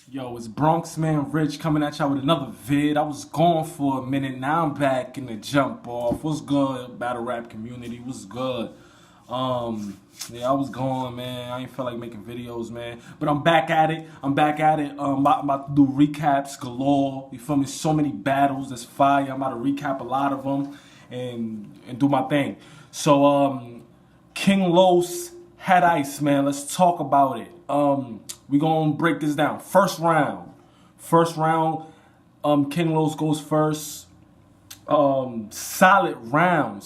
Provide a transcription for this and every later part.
Yo, it's Bronxmanrich coming at y'all with another vid. I was gone for a minute, now I'm back in the jump off. What's good, battle rap community? What's good? Yeah, I was gone, man. I ain't feel like making videos, man. But I'm back at it. I'm about to do recaps galore. You feel me? So many battles. That's fire. I'm about to recap a lot of them and do my thing. So, King Los Headice, man. Let's talk about it. We gonna break this down. First round. King Los goes first. Solid round.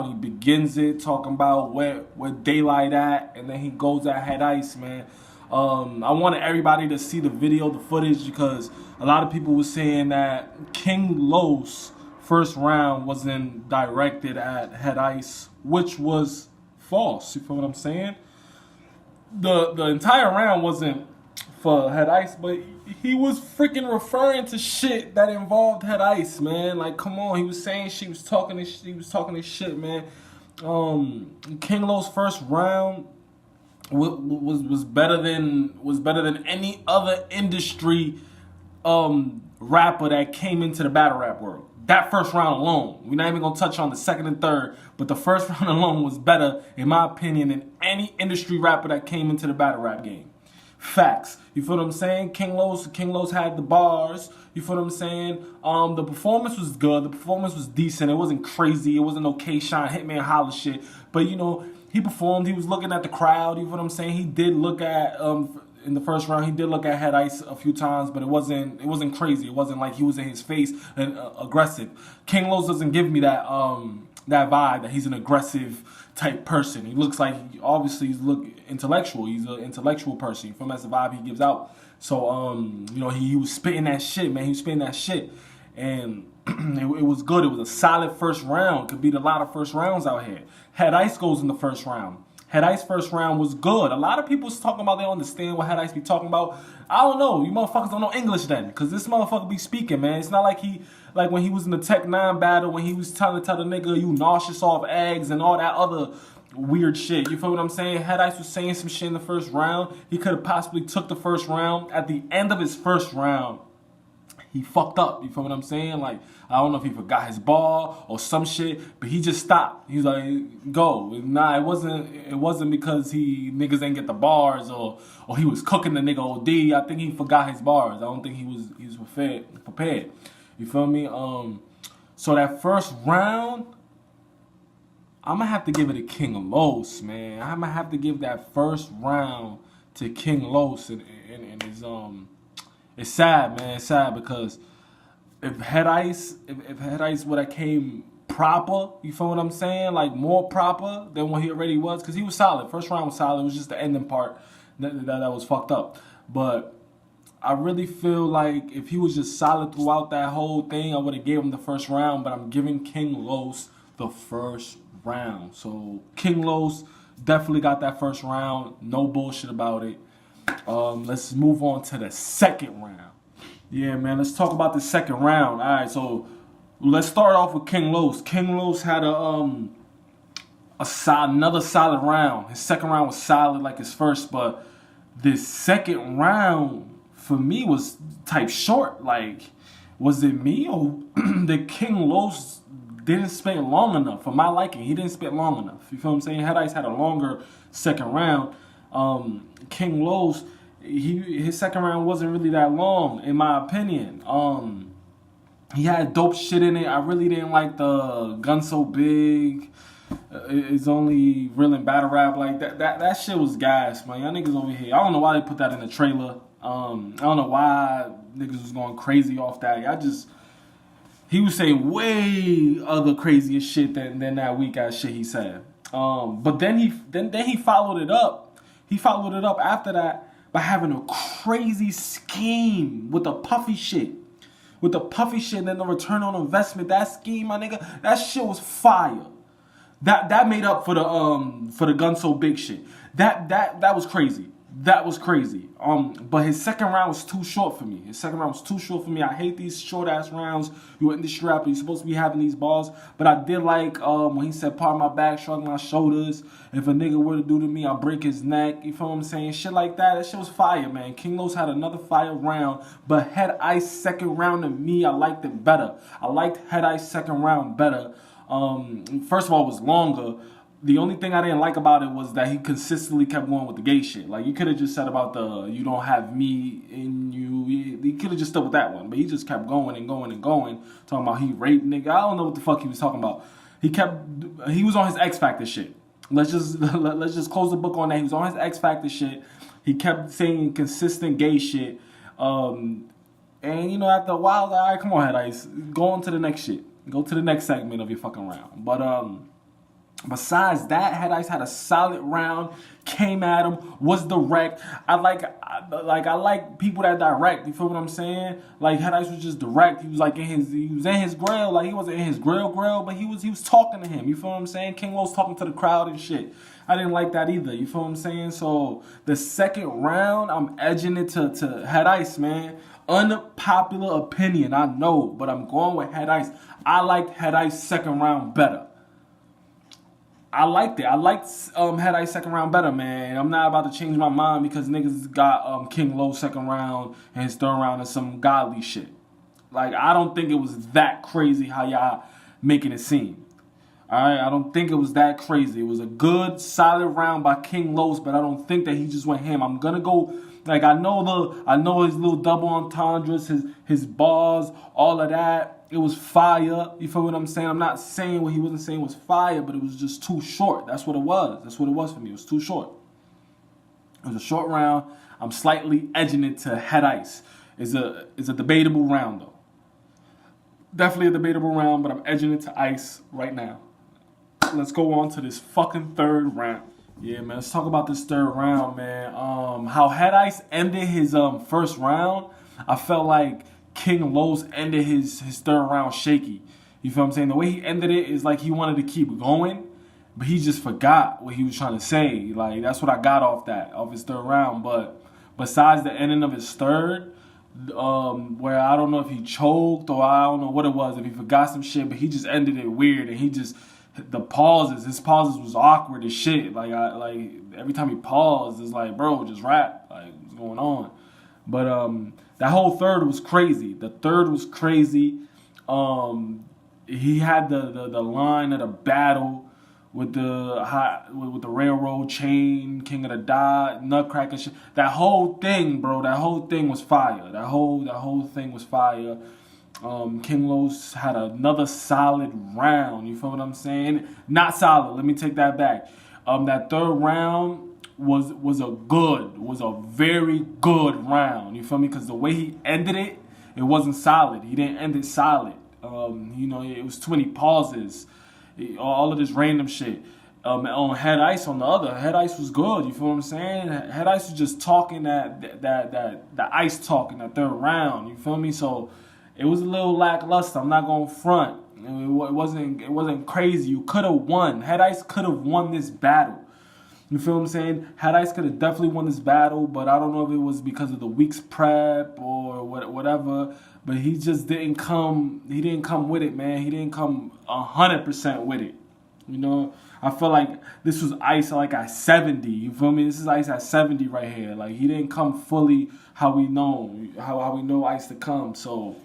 He begins it talking about where daylight at, and then he goes at Headice, man. I wanted everybody to see the video, the footage, because a lot of people were saying that King Los first round wasn't directed at Headice, which was false. You feel what I'm saying? The entire round wasn't for Headice, but he was freaking referring to shit that involved Headice, man. Like, come on, he was saying she was talking this shit, man. King Lo's first round was better than any other industry rapper that came into the battle rap world. That first round alone, we're not even gonna touch on the second and third, but the first round alone was better, in my opinion, than any industry rapper that came into the battle rap game. Facts. You feel what I'm saying? King Los had the bars. You feel what I'm saying? The performance was good. The performance was decent. It wasn't crazy. It wasn't no K-Shine, Hitman Holla shit. But, you know, he performed. He was looking at the crowd. You feel what I'm saying? He did look at, in the first round, he did look at Headice a few times, but it wasn't crazy. It wasn't like he was in his face and aggressive. King Los doesn't give me that vibe that he's an aggressive type person. He looks like he's intellectual. He's an intellectual person. From that's the vibe he gives out. So you know, he was spitting that shit, man. He was spitting that shit, and it was good. It was a solid first round. Could beat a lot of first rounds out here. Headice goes in the first round. Headice first round was good. A lot of people's talking about they don't understand what Headice be talking about. I don't know. You motherfuckers don't know English then, because this motherfucker be speaking, man. It's not like when he was in the Tech 9 battle, when he was trying to tell the nigga you nauseous off eggs and all that other weird shit. You feel what I'm saying? Headice was saying some shit in the first round. He could have possibly took the first round. At the end of his first round, he fucked up. You feel what I'm saying? Like, I don't know if he forgot his ball or some shit, but he just stopped. He was like, go. Nah, it wasn't because niggas ain't get the bars or he was cooking the nigga OD. I think he forgot his bars. I don't think he was prepared. You feel me? So that first round, I'm gonna have to give it to King Los, man. I'm gonna have to give that first round to King Los and his It's sad, man. It's sad because if Headice would have came proper, you feel what I'm saying? Like more proper than what he already was, because he was solid. First round was solid. It was just the ending part that was fucked up. But I really feel like if he was just solid throughout that whole thing, I would have gave him the first round. But I'm giving King Los the first round. So King Los definitely got that first round. No bullshit about it. Let's move on to the second round. Yeah, man, let's talk about the second round. All right, so let's start off with King Los. King Los had another solid round. His second round was solid like his first, but this second round for me was type short. Like, was it me or did King Los didn't spend long enough for my liking? He didn't spend long enough. You feel what I'm saying? Headice had a longer second round. King Los, his second round wasn't really that long, in my opinion. He had dope shit in it. I really didn't like the gun so big. It's only real in battle rap. Like that shit was gas, man. Y'all niggas over here. I don't know why they put that in the trailer. I don't know why niggas was going crazy off that. He was saying way other craziest shit than that weak ass shit he said. But then he followed it up. He followed it up after that by having a crazy scheme with the puffy shit. And then the return on investment. That scheme, my nigga, that shit was fire. That made up for the gun so big shit. That was crazy. That was crazy. But his second round was too short for me. I hate these short ass rounds. You in the strap, you're supposed to be having these balls. But I did like when he said, "Part my back, shrug my shoulders. If a nigga were to do to me, I'll break his neck." You feel what I'm saying? Shit like that. That shit was fire, man. King Los had another fire round, but Headice second round to me, I liked it better. I liked Headice second round better. First of all, it was longer. The only thing I didn't like about it was that he consistently kept going with the gay shit. Like, you could have just said about the "you don't have me in you." He could have just stuck with that one, but he just kept going and going and going, talking about he raped nigga. I don't know what the fuck he was talking about. He was on his X Factor shit. Let's just close the book on that. He was on his X Factor shit. He kept saying consistent gay shit. And you know, after a while, all right, come on, Headice, go on to the next shit. Go to the next segment of your fucking round. But besides that, Headice had a solid round. Came at him, was direct. I like people that direct. You feel what I'm saying? Like, Headice was just direct. He was like he was in his grill. Like, he wasn't in his grill, but he was talking to him. You feel what I'm saying? King Los talking to the crowd and shit. I didn't like that either. You feel what I'm saying? So the second round, I'm edging it to Headice, man. Unpopular opinion, I know, but I'm going with Headice. I liked Headice second round better. I liked it. I liked Headice second round better, man. I'm not about to change my mind because niggas got King Los second round and his third round and some godly shit. Like, I don't think it was that crazy how y'all making it seem. Alright, I don't think it was that crazy. It was a good, solid round by King Los, but I don't think that he just went ham. I'm gonna go, like, I know his little double entendres, his bars, all of that. It was fire. You feel what I'm saying? I'm not saying what he wasn't saying was fire, but it was just too short. That's what it was. That's what it was for me. It was too short. It was a short round. I'm slightly edging it to Headice. It's a debatable round, though. Definitely a debatable round, but I'm edging it to Ice right now. Let's go on to this fucking third round. Yeah, man. Let's talk about this third round, man. How Headice ended his first round, I felt like King Los ended his third round shaky. You feel what I'm saying? The way he ended it is like he wanted to keep going, but he just forgot what he was trying to say. Like, that's what I got off his third round. But besides the ending of his third, where I don't know if he choked or I don't know what it was, if he forgot some shit, but he just ended it weird, and his pauses was awkward as shit. Like, every time he paused, it's like, bro, just rap. Like, what's going on? But that whole third was crazy. The third was crazy. He had the line of the battle with the railroad chain, King of the Dot, Nutcracker shit. That whole thing, bro. That whole thing was fire. That whole thing was fire. King Los had another solid round. You feel what I'm saying? Not solid. Let me take that back. That third round was a very good round. You feel me? Because the way he ended it, it wasn't solid. He didn't end it solid. It was too many pauses. All of this random shit. On Headice, on the other, Headice was good. You feel what I'm saying? Headice was just talking that ice talk in that third round. You feel me? So it was a little lackluster. I'm not going to front. It wasn't crazy. You could have won. Headice could have won this battle. You feel what I'm saying? Headice could have definitely won this battle, but I don't know if it was because of the week's prep or whatever. But he just didn't come. He didn't come with it, man. He didn't come 100% with it. You know, I feel like this was Ice like at 70. You feel me? This is Ice at 70 right here. Like, he didn't come fully how we know Ice to come. So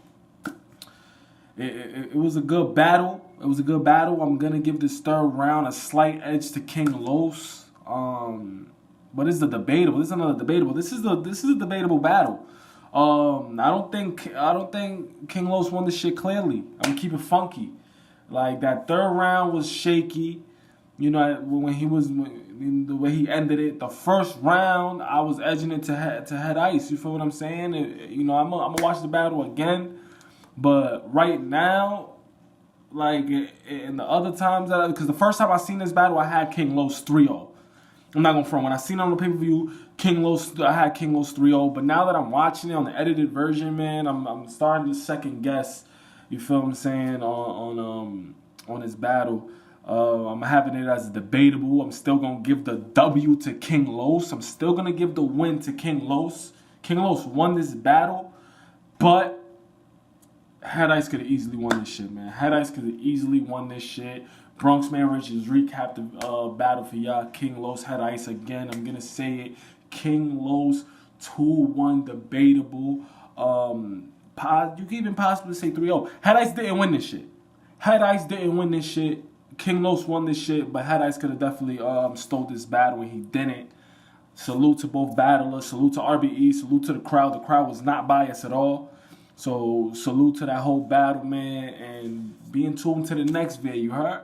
it was a good battle. It was a good battle. I'm gonna give this third round a slight edge to King Los. But it's debatable. This is another debatable. This is a debatable battle. I don't think King Los won this shit clearly. I'm gonna keep it funky. Like, that third round was shaky. You know, the way he ended it. The first round, I was edging it to Headice. You feel what I'm saying? I'm gonna watch the battle again. But right now, like in the other times, because the first time I seen this battle, I had King Los 3-0. I'm not going to front. When I seen it on the pay-per-view, I had King Los 3-0. But now that I'm watching it on the edited version, man, I'm starting to second guess, you feel what I'm saying, on this battle. I'm having it as debatable. I'm still going to give the W to King Los. I'm still going to give the win to King Los. King Los won this battle, but Headice could have easily won this shit, man. Headice could have easily won this shit. Bronxmanrich just recapped the battle for y'all. King Los, Headice again. I'm going to say it. King Los, 2-1 debatable. You can even possibly say 3-0. Headice didn't win this shit. Headice didn't win this shit. King Los won this shit, but Headice could have definitely stole this battle, and he didn't. Salute to both battlers. Salute to RBE. Salute to the crowd. The crowd was not biased at all. So salute to that whole battle, man, and be in tune to the next video, you heard?